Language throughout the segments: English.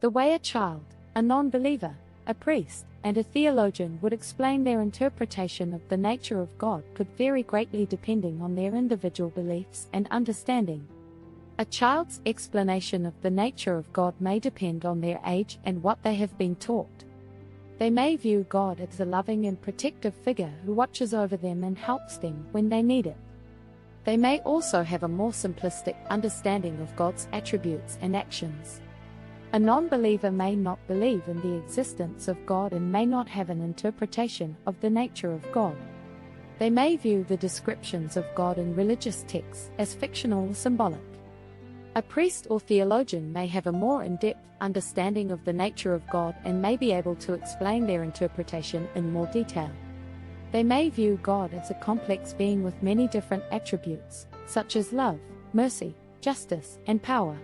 The way a child, a non-believer, a priest, and a theologian would explain their interpretation of the nature of God could vary greatly depending on their individual beliefs and understanding. A child's explanation of the nature of God may depend on their age and what they have been taught. They may view God as a loving and protective figure who watches over them and helps them when they need it. They may also have a more simplistic understanding of God's attributes and actions. A non-believer may not believe in the existence of God and may not have an interpretation of the nature of God. They may view the descriptions of God in religious texts as fictional or symbolic. A priest or theologian may have a more in-depth understanding of the nature of God and may be able to explain their interpretation in more detail. They may view God as a complex being with many different attributes, such as love, mercy, justice, and power.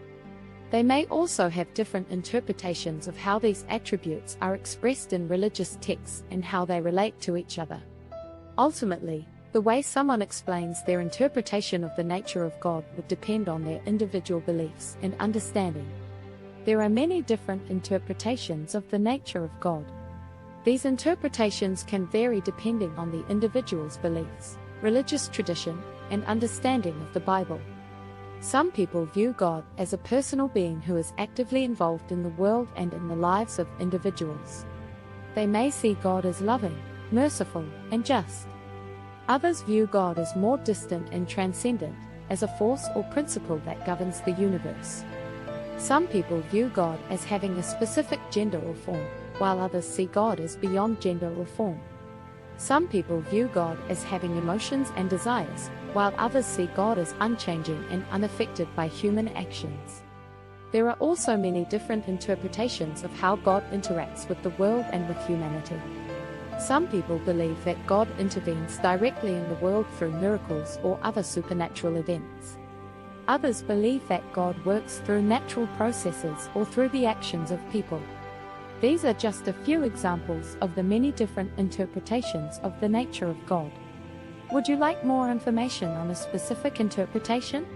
They may also have different interpretations of how these attributes are expressed in religious texts and how they relate to each other. Ultimately, the way someone explains their interpretation of the nature of God would depend on their individual beliefs and understanding. There are many different interpretations of the nature of God. These interpretations can vary depending on the individual's beliefs, religious tradition, and understanding of the Bible. Some people view God as a personal being who is actively involved in the world and in the lives of individuals. They may see God as loving, merciful, and just. Others view God as more distant and transcendent, as a force or principle that governs the universe. Some people view God as having a specific gender or form, while others see God as beyond gender or form. Some people view God as having emotions and desires, while others see God as unchanging and unaffected by human actions. There are also many different interpretations of how God interacts with the world and with humanity. Some people believe that God intervenes directly in the world through miracles or other supernatural events. Others believe that God works through natural processes or through the actions of people. These are just a few examples of the many different interpretations of the nature of God. Would you like more information on a specific interpretation?